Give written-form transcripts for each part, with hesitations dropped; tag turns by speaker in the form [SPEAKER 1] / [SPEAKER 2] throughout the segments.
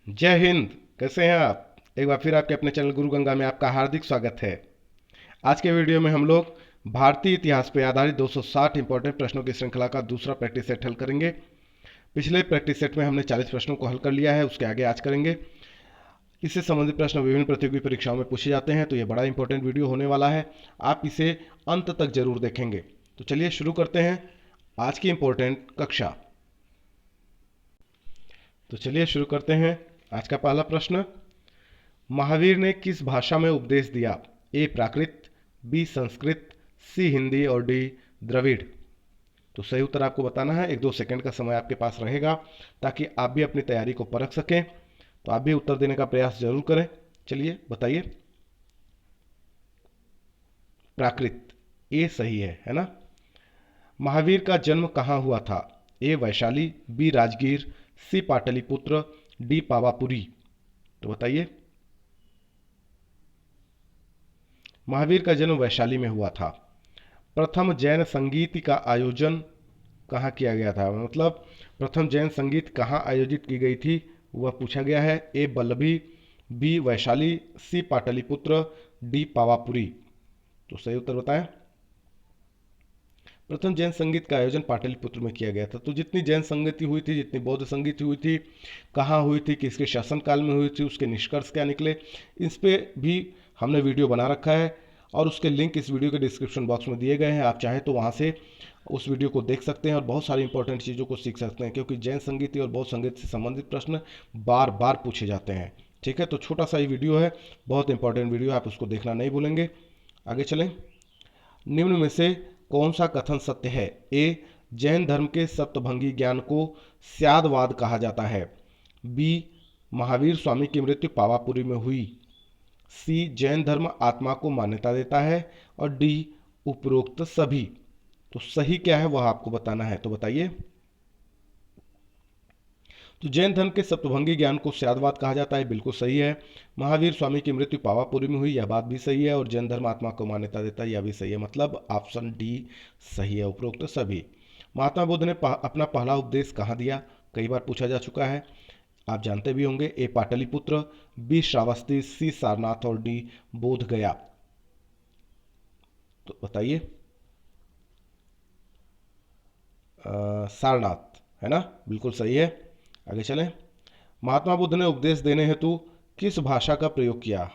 [SPEAKER 1] जय हिंद। कैसे हैं आप? एक बार फिर आपके अपने चैनल गुरु गंगा में आपका हार्दिक स्वागत है। आज के वीडियो में हम लोग भारतीय इतिहास पर आधारित 260 इंपॉर्टेंट प्रश्नों की श्रृंखला का दूसरा प्रैक्टिस सेट हल करेंगे। पिछले प्रैक्टिस सेट में हमने 40 प्रश्नों को हल कर लिया है, उसके आगे आज करेंगे। इससे संबंधित प्रश्न विभिन्न प्रतियोगी परीक्षाओं में पूछे जाते हैं, तो ये बड़ा इंपॉर्टेंट वीडियो होने वाला है। आप इसे अंत तक जरूर देखेंगे। तो चलिए शुरू करते हैं आज की इंपॉर्टेंट कक्षा। तो चलिए शुरू करते हैं। आज का पहला प्रश्न, महावीर ने किस भाषा में उपदेश दिया? ए प्राकृत, बी संस्कृत, सी हिंदी और डी द्रविड़। तो सही उत्तर आपको बताना है। 1-2 सेकंड का समय आपके पास रहेगा ताकि आप भी अपनी तैयारी को परख सकें। तो आप भी उत्तर देने का प्रयास जरूर करें। चलिए बताइए। प्राकृत, ए सही है ना। महावीर का जन्म कहाँ हुआ था? ए वैशाली, बी राजगीर, सी पाटलिपुत्र, डी पावापुरी। तो बताइए। महावीर का जन्म वैशाली में हुआ था। प्रथम जैन संगीत का आयोजन कहाँ किया गया था? मतलब प्रथम जैन संगीत कहाँ आयोजित की गई थी, वह पूछा गया है। ए बल्लभी, बी वैशाली, सी पाटलिपुत्र, डी पावापुरी। तो सही उत्तर बताएं। प्रथम जैन संगीत का आयोजन पाटलिपुत्र में किया गया था। तो जितनी जैन संगति हुई थी, जितनी बौद्ध संगति हुई थी, कहाँ हुई थी, किसके शासनकाल में हुई थी, उसके निष्कर्ष क्या निकले, इस पर भी हमने वीडियो बना रखा है और उसके लिंक इस वीडियो के डिस्क्रिप्शन बॉक्स में दिए गए हैं। आप चाहें तो वहाँ से उस वीडियो को देख सकते हैं और बहुत सारी इंपॉर्टेंट चीज़ों को सीख सकते हैं, क्योंकि जैन संगीति और बौद्ध संगीत से संबंधित प्रश्न बार बार पूछे जाते हैं। ठीक है, तो छोटा सा ही वीडियो है, बहुत इंपॉर्टेंट वीडियो है, आप उसको देखना नहीं भूलेंगे। आगे चलें। निम्न में से कौन सा कथन सत्य है? ए जैन धर्म के सप्तभंगी ज्ञान को स्यादवाद कहा जाता है, बी महावीर स्वामी की मृत्यु पावापुरी में हुई, सी जैन धर्म आत्मा को मान्यता देता है और डी उपरोक्त सभी। तो सही क्या है वह आपको बताना है। तो बताइए। तो जैन धर्म के सप्तभंगी ज्ञान को स्यादवाद कहा जाता है, बिल्कुल सही है। महावीर स्वामी की मृत्यु पावापुरी में हुई, यह बात भी सही है। और जैन धर्म आत्मा को मान्यता देता है, यह भी सही है। मतलब ऑप्शन डी सही है, उपरोक्त सभी। महात्मा बुद्ध ने अपना पहला उपदेश कहाँ दिया? कई बार पूछा जा चुका है, आप जानते भी होंगे। ए पाटलिपुत्र, बी श्रावस्ती, सी सारनाथ और डी बोध गया। तो बताइए। सारनाथ है ना, बिल्कुल सही है। आगे चलें। महात्मा बुद्ध ने उपदेश देने हेतु किस भाषा का प्रयोग किया?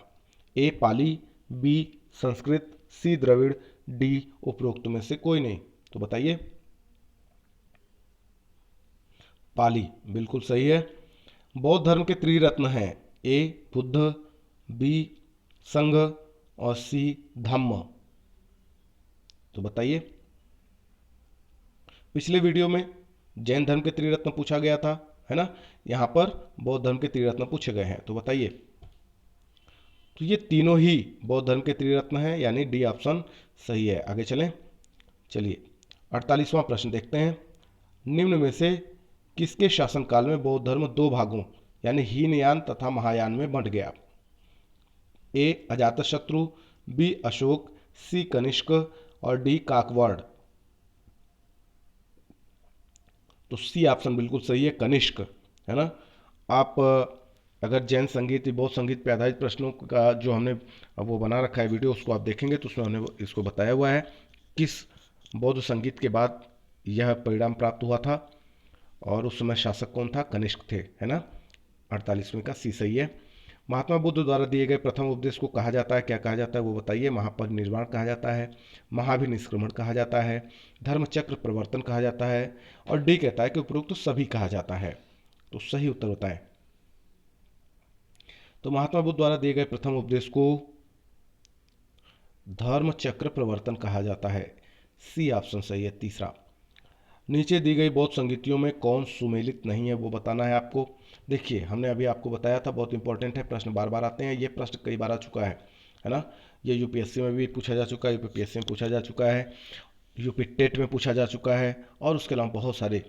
[SPEAKER 1] ए पाली, बी संस्कृत, सी द्रविड़, डी उपरोक्त में से कोई नहीं। तो बताइए। पाली, बिल्कुल सही है। बौद्ध धर्म के त्रिरत्न हैं। ए बुद्ध, बी संघ और सी धम्म। तो बताइए। पिछले वीडियो में जैन धर्म के त्रिरत्न पूछा गया था, है ना। यहाँ पर बौद्ध धर्म के त्रिरत्न पूछे गए हैं। तो बताइए। तो ये तीनों ही बौद्ध धर्म के त्रिरत्न हैं, यानी डी ऑप्शन सही है। आगे चलें। चलिए 48वां प्रश्न देखते हैं। निम्न में से किसके शासनकाल में बौद्ध धर्म दो भागों यानी हीनयान तथा महायान में बंट गया? ए अजातशत्रु, बी अशोक, सी कनिष्क और डी काकवर्ण। तो सी ऑप्शन बिल्कुल सही है, कनिष्क, है ना। आप अगर जैन संगीत बौद्ध संगीत पर आधारित प्रश्नों का जो हमने वो बना रखा है वीडियो, उसको आप देखेंगे तो उसमें हमने इसको बताया हुआ है किस बौद्ध संगीत के बाद यह परिणाम प्राप्त हुआ था और उस समय शासक कौन था? कनिष्क थे, है ना। 48वें का सी सही है। महात्मा बुद्ध द्वारा दिए गए प्रथम उपदेश को कहा जाता है, क्या कहा जाता है वो बताइए। महापरिनिर्वाण कहा जाता है, महाभिनिष्क्रमण कहा जाता है, धर्मचक्र प्रवर्तन कहा जाता है और डी कहता है कि उपरोक्त तो सभी कहा जाता है। तो सही उत्तर बताएं। तो महात्मा बुद्ध द्वारा दिए गए प्रथम उपदेश को धर्मचक्र प्रवर्तन कहा जाता है, सी ऑप्शन सही है, तीसरा। नीचे दी गई बौद्ध संगीतियों में कौन सुमेलित नहीं है वो बताना है आपको। देखिए हमने अभी आपको बताया था, बहुत इंपॉर्टेंट है, प्रश्न बार बार आते हैं। ये प्रश्न कई बार आ चुका है ना। ये यूपीएससी में भी पूछा जा चुका है, यूपीपीएससी में पूछा जा चुका है, यूपी टेट में पूछा जा चुका है और उसके अलावा बहुत सारे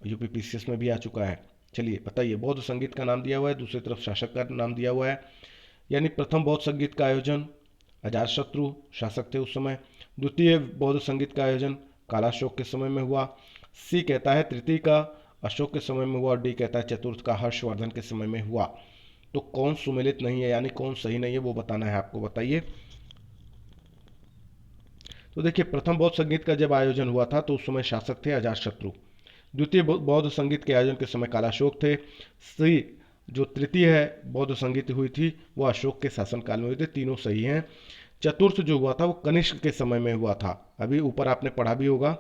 [SPEAKER 1] यूपीपीसीएस में भी आ चुका है। चलिए बताइए। बौद्ध संगीत का नाम दिया हुआ है, दूसरी तरफ शासक का नाम दिया हुआ है, यानी प्रथम बौद्ध संगीत का आयोजन अजातशत्रु शासक थे उस समय, द्वितीय बौद्ध संगीत का आयोजन कालाशोक के समय में हुआ। सी कहता है तृतीय का अशोक के समय में हुआ, और डी कहता है चतुर्थ का हर्षवर्धन के समय में हुआ। तो कौन सुमेलित नहीं है, यानी कौन सही नहीं है, वो बताना है आपको। बताइए। तो देखिए, प्रथम बौद्ध संगीत का जब आयोजन हुआ था तो उस समय शासक थे अजातशत्रु। द्वितीय बौद्ध संगीत के आयोजन के समय कालाशोक थे। सी जो तृतीय है बौद्ध संगीत हुई थी वो अशोक के शासनकाल में हुई थी। तीनों सही हैं। चतुर्थ जो हुआ था वो कनिष्क के समय में हुआ था। अभी ऊपर आपने पढ़ा भी होगा।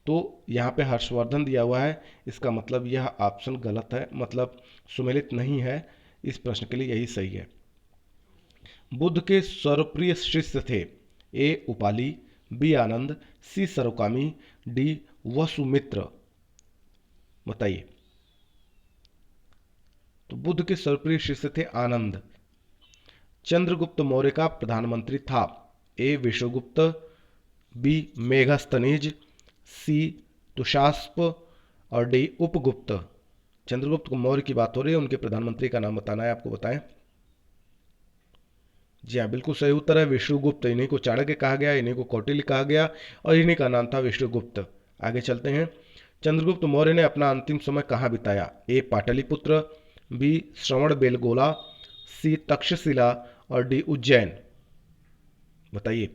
[SPEAKER 1] तो यहाँ पे हर्षवर्धन दिया हुआ है, इसका मतलब यह ऑप्शन गलत है, मतलब सुमेलित नहीं है। इस प्रश्न के लिए यही सही है। बुद्ध के सर्वप्रिय शिष्य थे। ए उपाली, बी आनंद, सी सरोकामी, डी वसुमित्र। बताइए। तो बुद्ध के सर्वप्रिय शिष्य थे आनंद। चंद्रगुप्त मौर्य का प्रधानमंत्री था। ए विष्णुगुप्त, बी मेघस्तनीज, सी तुषास्प और डी उपगुप्त। चंद्रगुप्त मौर्य की बात हो रही है, उनके प्रधानमंत्री का नाम बताना है आपको। बताएं। जी हाँ, बिल्कुल सही उत्तर है विष्णुगुप्त। इन्हीं को चाणक्य कहा गया, इन्हीं को कौटिल्य कहा गया और इन्हीं का नाम था विष्णुगुप्त। आगे चलते हैं। चंद्रगुप्त मौर्य ने अपना अंतिम समय कहाँ बिताया? ए पाटलिपुत्र, बी श्रवण बेलगोला, सी तक्षशिला और डी उज्जैन। बताइए।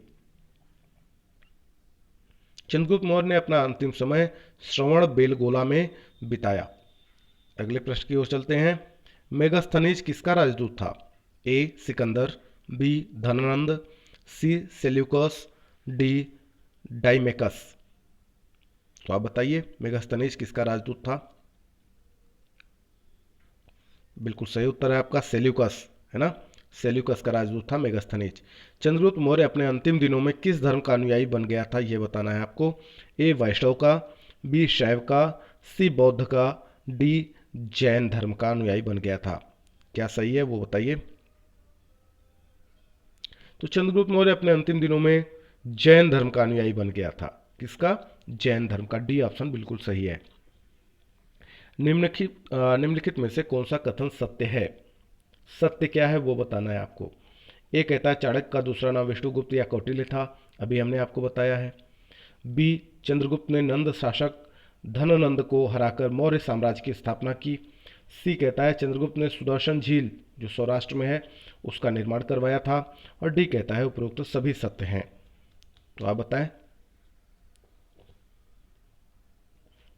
[SPEAKER 1] चंद्रगुप्त मौर्य ने अपना अंतिम समय श्रवण बेलगोला में बिताया। अगले प्रश्न की ओर चलते हैं। मेगास्थनीज किसका राजदूत था? ए सिकंदर, बी धनानंद, सी सेल्यूकस, डी डाइमेकस। तो आप बताइए मेगास्थनीज किसका राजदूत था? बिल्कुल सही उत्तर है आपका सेल्यूकस, है ना। सेल्यूकस का राजदूत था मेगास्थनीज। चंद्रगुप्त मौर्य अपने अंतिम दिनों में किस धर्म का अनुयायी बन गया था, यह बताना है आपको। ए वैष्णव का, बी शैव का, सी बौद्ध का, डी जैन धर्म का अनुयायी बन गया था। क्या सही है वो बताइए। तो चंद्रगुप्त मौर्य अपने अंतिम दिनों में जैन धर्म का अनुयायी बन गया था। किसका? जैन धर्म का। डी ऑप्शन बिल्कुल सही है। निम्नलिखित में से कौन सा कथन सत्य है? सत्य क्या है वो बताना है आपको। ए कहता है चाणक्य का दूसरा नाम विष्णुगुप्त या कौटिल्य था, अभी हमने आपको बताया है। बी चंद्रगुप्त ने नंद शासक धननंद को हराकर मौर्य साम्राज्य की स्थापना की। सी कहता है चंद्रगुप्त ने सुदर्शन झील जो सौराष्ट्र में है उसका निर्माण करवाया था। और डी कहता है उपरोक्त सभी सत्य हैं। तो आप बताएं।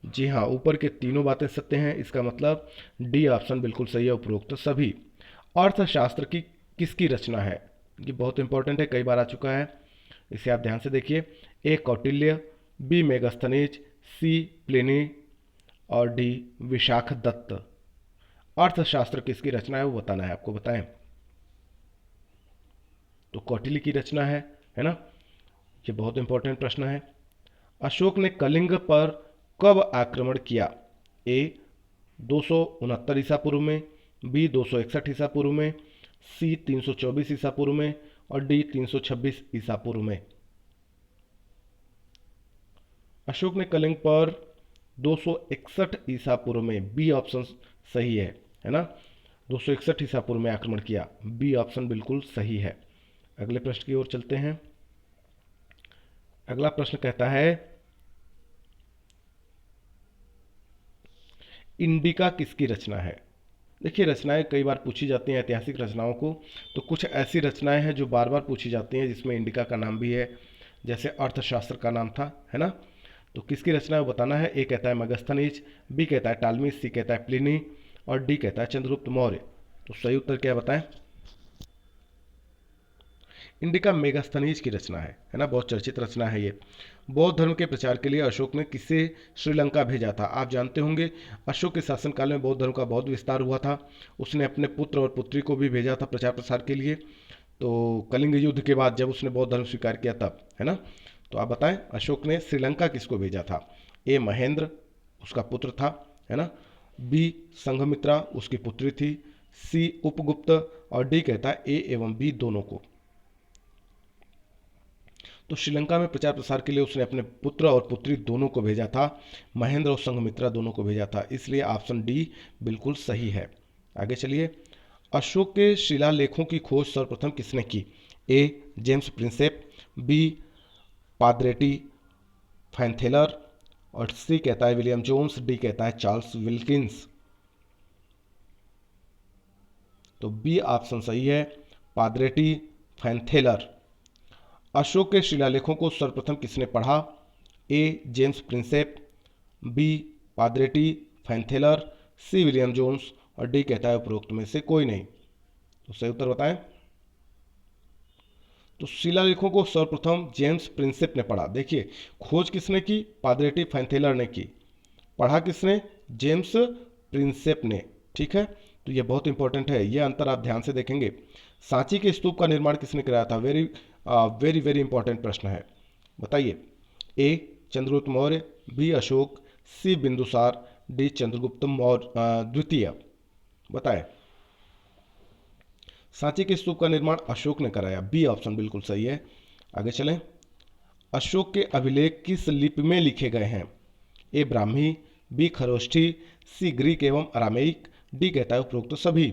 [SPEAKER 1] जी हाँ, ऊपर के तीनों बातें सत्य हैं, इसका मतलब डी ऑप्शन बिल्कुल सही है, उपरोक्त सभी। अर्थशास्त्र की किसकी रचना है? ये बहुत इंपॉर्टेंट है, कई बार आ चुका है, इसे आप ध्यान से देखिए। ए कौटिल्य, बी मेगास्थनीज, सी प्लिनी और डी विशाख दत्त। अर्थशास्त्र किसकी रचना है वो बताना है आपको। बताएं। तो कौटिल्य की रचना है ना। ये बहुत इंपॉर्टेंट प्रश्न है। अशोक ने कलिंग पर कब आक्रमण किया? ए 269 ईसा पूर्व में, बी 261 ईसा पूर्व में, सी 324 ईसा पूर्व में और डी 326 ईसा पूर्व में। अशोक ने कलिंग पर 261 ईसा पूर्व में, बी ऑप्शन सही है ना। 261 ईसा पूर्व में आक्रमण किया, बी ऑप्शन बिल्कुल सही है। अगले प्रश्न की ओर चलते हैं। अगला प्रश्न कहता है इंडिका किसकी रचना है? देखिए, रचनाएं कई बार पूछी जाती हैं ऐतिहासिक रचनाओं को, तो कुछ ऐसी रचनाएं हैं जो बार बार पूछी जाती हैं जिसमें इंडिका का नाम भी है, जैसे अर्थशास्त्र का नाम था, है ना। तो किसकी रचना है वो बताना है। ए कहता है मेगास्थनीज, बी कहता है टालमी, सी कहता है प्लिनी और डी कहता है चंद्रगुप्त मौर्य। तो सही उत्तर क्या बताएं? इंडिका मेगास्थनीज की रचना है ना, बहुत चर्चित रचना है ये। बौद्ध धर्म के प्रचार के लिए अशोक ने किसे श्रीलंका भेजा था? आप जानते होंगे अशोक के शासनकाल में बौद्ध धर्म का बहुत विस्तार हुआ था। उसने अपने पुत्र और पुत्री को भी भेजा था प्रचार प्रसार के लिए। तो कलिंग युद्ध के बाद जब उसने बौद्ध धर्म स्वीकार किया तब, है ना। तो आप बताएं अशोक ने श्रीलंका किसको भेजा था? ए महेंद्र, उसका पुत्र था, है ना। बी संघमित्रा, उसकी पुत्री थी। सी उपगुप्त और डी कहता है ए एवं बी दोनों को। तो श्रीलंका में प्रचार प्रसार के लिए उसने अपने पुत्र और पुत्री दोनों को भेजा था, महेंद्र और संघमित्रा दोनों को भेजा था, इसलिए ऑप्शन डी बिल्कुल सही है। आगे चलिए। अशोक के शिलालेखों की खोज सर्वप्रथम किसने की? ए जेम्स प्रिंसेप, बी पाद्रेटी फैंथेलर, और सी कहता है विलियम जोन्स, डी कहता है चार्ल्स विल्किंस। तो बी ऑप्शन सही है, पाद्रेटी फैंथेलर। अशोक के शिलालेखों को सर्वप्रथम किसने पढ़ा? ए जेम्स प्रिंसेप, बी पाद्रेटी फैंथेलर, सी विलियम जोन्स और डी कहता है उपरोक्त में से कोई नहीं। तो सही उत्तर बताएं। तो शिलालेखों को सर्वप्रथम जेम्स प्रिंसेप ने पढ़ा। देखिए, खोज किसने की? पाद्रेटी फैंथेलर ने की। पढ़ा किसने? जेम्स प्रिंसेप ने। ठीक है, तो ये बहुत इंपॉर्टेंट है, ये अंतर आप ध्यान से देखेंगे। सांची के स्तूप का निर्माण किसने कराया था? वेरी वेरी वेरी इंपॉर्टेंट प्रश्न है, बताइए। ए चंद्रगुप्त मौर्य, बी अशोक, सी बिंदुसार, डी चंद्रगुप्त मौर्य द्वितीय। बताएं। सांची के स्तूप का निर्माण अशोक ने कराया, बी ऑप्शन बिल्कुल सही है। आगे चलें। अशोक के अभिलेख किस लिपि में लिखे गए हैं? ए ब्राह्मी, बी खरोष्ठी, सी ग्रीक एवं अरामेइक, डी कहता है उपरोक्त सभी।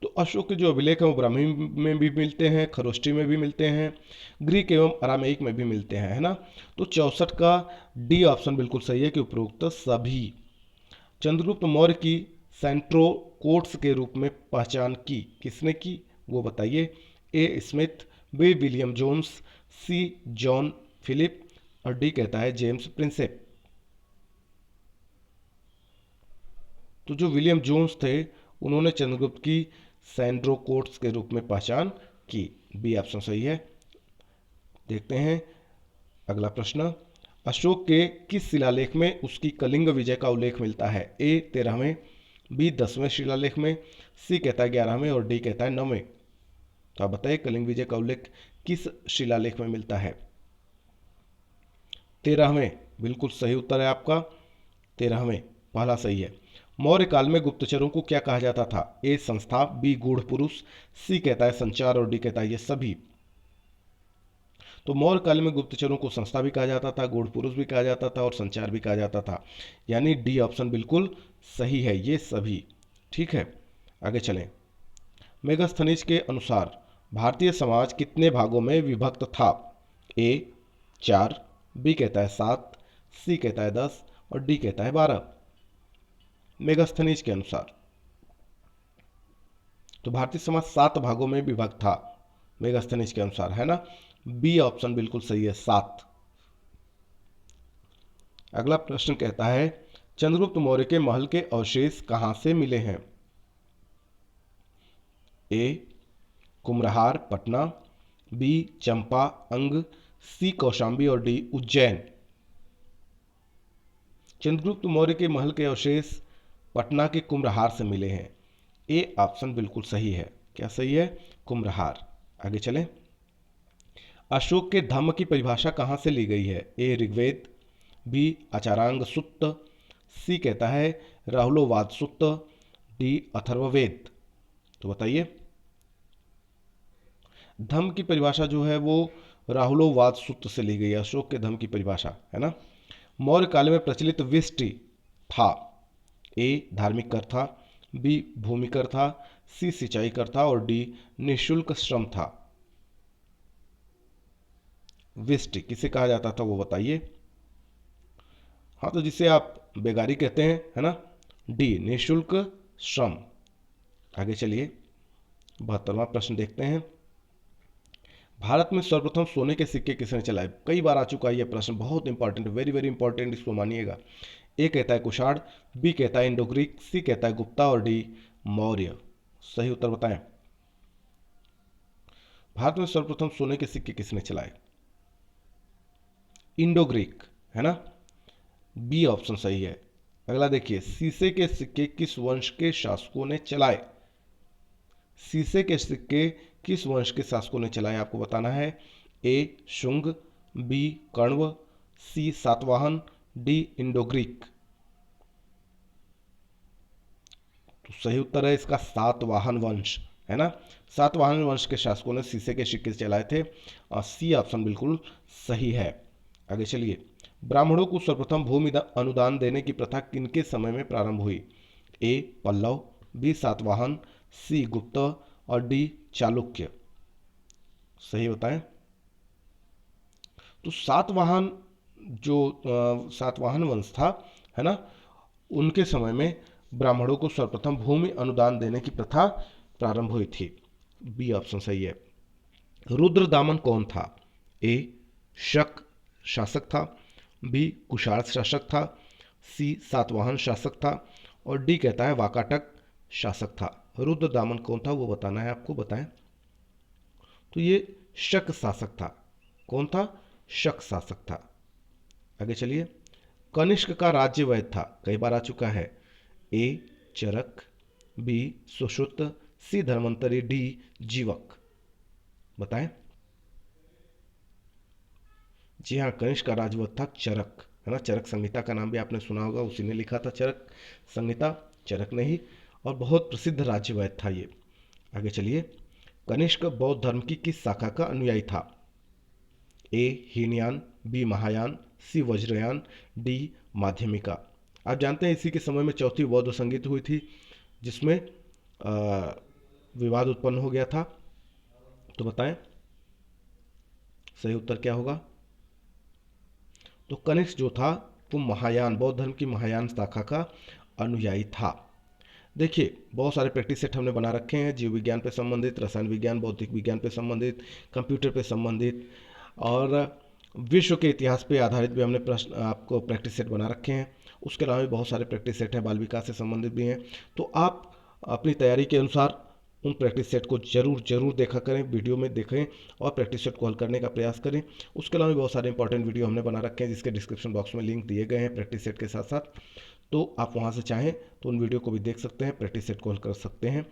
[SPEAKER 1] तो अशोक के जो अभिलेख हैं वो ब्राह्मी में भी मिलते हैं, खरोष्ठी में भी मिलते हैं, ग्रीक एवं अरामेइक में भी मिलते हैं, है ना। तो 64 का डी ऑप्शन बिल्कुल सही है कि उपरोक्त सभी। चंद्रगुप्त मौर्य की सेंट्रो कोट्स के रूप में पहचान की किसने की, वो बताइए। A Smith, b William Jones, c John Philip और डी कहता है जेम्स प्रिंसेप। तो जो विलियम जोन्स थे उन्होंने चंद्रगुप्त की सैंड्रो कोट्स के रूप में पहचान की, बी ऑप्शन सही है। देखते हैं अगला प्रश्न। अशोक के किस शिलालेख में उसकी कलिंग विजय का उल्लेख मिलता है? ए 13वें, बी 10वें शिलालेख में, सी कहता है 11वें और डी कहता है 9वें। तो आप बताइए कलिंग विजय का उल्लेख किस शिलालेख में मिलता है? 13वें बिल्कुल सही उत्तर है आपका, 13वें पहला सही है। मौर्य काल में गुप्तचरों को क्या कहा जाता था? ए संस्था, बी गूढ़ पुरुष, सी कहता है संचार और डी कहता है ये सभी। तो मौर्य काल में गुप्तचरों को संस्था भी कहा जाता था, गूढ़ पुरुष भी कहा जाता था और संचार भी कहा जाता था, यानी डी ऑप्शन बिल्कुल सही है, ये सभी। ठीक है, आगे चलें। मेगास्थनीज के अनुसार भारतीय समाज कितने भागों में विभक्त था? ए 4, बी कहता है 7, सी कहता है 10 और डी कहता है 12। मेगास्थनीज के अनुसार तो भारतीय समाज 7 भागों में विभक्त था मेगास्थनीज के अनुसार, है ना। बी ऑप्शन बिल्कुल सही है, 7। अगला प्रश्न कहता है चंद्रगुप्त मौर्य के महल के अवशेष कहां से मिले हैं? ए कुम्हरार पटना, बी चंपा अंग, सी कौशांबी और डी उज्जैन। चंद्रगुप्त मौर्य के महल के अवशेष पटना के कुम्हरार से मिले हैं, ए ऑप्शन बिल्कुल सही है। क्या सही है? कुम्हरार। आगे चलें। अशोक के धम्म की परिभाषा कहाँ से ली गई है? ए ऋग्वेद, बी आचारांग सुत्त, सी कहता है राहुलोवाद सुत्त, डी अथर्ववेद। तो बताइए। धम्म की परिभाषा जो है वो राहुलोवाद सूत्र से ली गई है, अशोक के धम्म की परिभाषा, है ना। मौर्य काल में प्रचलित विष्टि था? ए धार्मिक कर था, बी भूमि कर था, सी सिंचाई कर था और डी निःशुल्क श्रम था। विष्टि किसे कहा जाता था वो बताइए। हाँ, तो जिसे आप बेगारी कहते हैं, है ना। डी निःशुल्क श्रम। आगे चलिए 72वां प्रश्न देखते हैं। भारत में सर्वप्रथम सोने के सिक्के किसने चलाए? कई बार आ चुका है यह प्रश्न, बहुत इंपॉर्टेंट, वेरी वेरी इंपॉर्टेंट, इसको मानिएगा। ए कहता है कुषाण, बी कहता है इंडो ग्रीक, सी कहता है गुप्ता और डी मौर्य। सही उत्तर बताएं। भारत में सर्वप्रथम सोने के सिक्के किसने चलाए? इंडो ग्रीक, है ना। बी ऑप्शन सही है। अगला देखिए, सीसे के सिक्के किस वंश के शासकों ने चलाए? सीसे के सिक्के किस वंश के शासकों ने चलाए, आपको बताना है। ए शुंग, बी कण्व, सी सातवाहन, डी इंडो ग्रीक। तो सही उत्तर है इसका सातवाहन वंश, है ना। सातवाहन वंश के शासकों ने सीसे के सिक्के चलाए थे और सी ऑप्शन बिल्कुल सही है। आगे चलिए। ब्राह्मणों को सर्वप्रथम भूमि अनुदान देने की प्रथा किनके समय में प्रारंभ हुई? ए पल्लव, बी सातवाहन, सी गुप्त और डी चालुक्य। सही बताएं। तो सातवाहन जो सातवाहन वंश था, है ना, उनके समय में ब्राह्मणों को सर्वप्रथम भूमि अनुदान देने की प्रथा प्रारंभ हुई थी। बी ऑप्शन सही है। रुद्रदामन कौन था? ए शक शासक था, बी कुषाण शासक था, सी सातवाहन शासक था, और डी कहता है वाकाटक शासक था। रुद्रदामन कौन था वो बताना है आपको, बताएं। तो ये शक शासक था। कौन था? शक शासक था। आगे चलिए। कनिष्क का राज्य वैध था, कई बार आ चुका है। ए चरक, बी सुश्रुत, सी धर्मंतरी, डी जीवक। बताएं। जी हाँ, कनिष्क का राजवंश था चरक, है ना। चरक संहिता का नाम भी आपने सुना होगा, उसी ने लिखा था चरक संहिता, चरक ने ही, और बहुत प्रसिद्ध राज्यवैद था ये। आगे चलिए। कनिष्क बौद्ध धर्म की किस शाखा का अनुयायी था? ए हीनयान, बी महायान, सी वज्रयान, डी माध्यमिका। आप जानते हैं इसी के समय में चौथी बौद्ध संगीत हुई थी, जिसमें विवाद उत्पन्न हो गया था। तो बताएं सही उत्तर क्या होगा। तो कनिष्क जो था वो महायान, बौद्ध धर्म की महायान शाखा का अनुयायी था। देखिए बहुत सारे प्रैक्टिस सेट हमने बना रखे हैं, जीव विज्ञान पे संबंधित, रसायन विज्ञान, भौतिक विज्ञान पे संबंधित, कंप्यूटर पे संबंधित, और विश्व के इतिहास पे आधारित भी हमने प्रश्न आपको प्रैक्टिस सेट बना रखे हैं। उसके अलावा भी बहुत सारे प्रैक्टिस सेट हैं, बाल विकास से संबंधित भी हैं। तो आप अपनी तैयारी के अनुसार उन प्रैक्टिस सेट को जरूर देखा करें, वीडियो में देखें और प्रैक्टिस सेट को हल करने का प्रयास करें। उसके अलावा भी बहुत सारे इंपॉर्टेंट वीडियो हमने बना रखे हैं, जिसके डिस्क्रिप्शन बॉक्स में लिंक दिए गए हैं प्रैक्टिस सेट के साथ साथ। तो आप वहाँ से चाहें तो उन वीडियो को भी देख सकते हैं, प्रैक्टिस सेट को हल कर सकते हैं,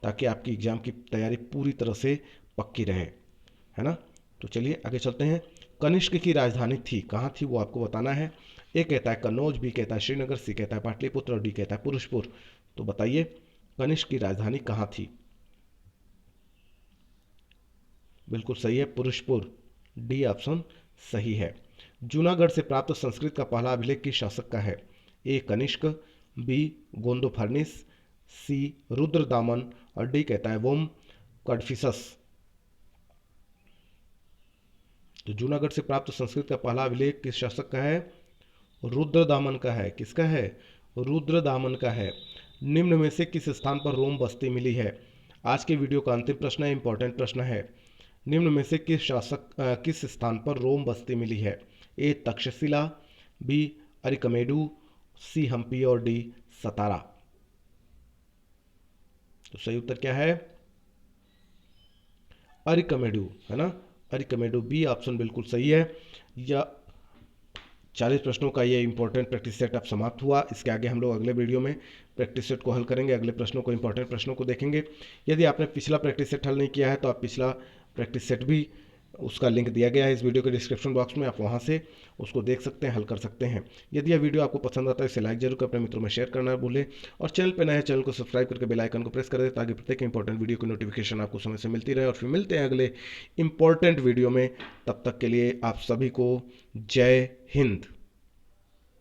[SPEAKER 1] ताकि आपकी एग्जाम की तैयारी पूरी तरह से पक्की रहे, है ना। तो चलिए आगे चलते हैं। कनिष्क की राजधानी थी, कहाँ थी वो आपको बताना है। ए कहता है कन्नौज, बी कहता है श्रीनगर, सी कहता है पाटलिपुत्र, और डी कहता है पुरुषपुर। तो बताइए कनिष्क की राजधानी कहाँ थी। बिल्कुल सही है, पुरुषपुर, डी ऑप्शन सही है। जूनागढ़ से प्राप्त संस्कृत का पहला अभिलेख किस शासक का है? ए कनिष्क, बी गोंदोफर्निस, सी रुद्रदामन, और डी कहता है वोम कड़फिसस। तो जूनागढ़ से प्राप्त संस्कृत का पहला अभिलेख किस शासक का है? रुद्रदामन का है। किसका है? रुद्रदामन का है। निम्न में से किस स्थान पर रोम बस्ती मिली है? आज के वीडियो का अंतिम प्रश्न है, इंपॉर्टेंट प्रश्न है। निम्न में से किस स्थान पर रोम बस्ती मिली है? ए तक्षशिला, बी अरिकमेडु, सी हम्पी, और डी सतारा। तो सही उत्तर क्या है? अरिकमेडु, है ना, अरिकमेडु, बी ऑप्शन बिल्कुल सही है। या 40 प्रश्नों का ये इंपॉर्टेंट प्रैक्टिस सेट अब समाप्त हुआ। इसके आगे हम लोग अगले वीडियो में प्रैक्टिस सेट को हल करेंगे, अगले प्रश्नों को, इंपॉर्टेंट प्रश्नों को देखेंगे। यदि आपने पिछला प्रैक्टिस सेट हल नहीं किया है तो आप पिछला प्रैक्टिस सेट भी, उसका लिंक दिया गया है इस वीडियो के डिस्क्रिप्शन बॉक्स में, आप वहाँ से उसको देख सकते हैं, हल कर सकते हैं। यदि यह वीडियो आपको पसंद आता है इसे लाइक जरूर कर अपने मित्रों में शेयर करना ना भूलें, और चैनल पर नए चैनल को सब्सक्राइब करके बेल आइकन को प्रेस कर दें, ताकि प्रत्येक इंपॉर्टेंट वीडियो की नोटिफिकेशन आपको समय से मिलती रहे। और फिर मिलते हैं अगले इंपॉर्टेंट वीडियो में, तब तक के लिए आप सभी को जय हिंद।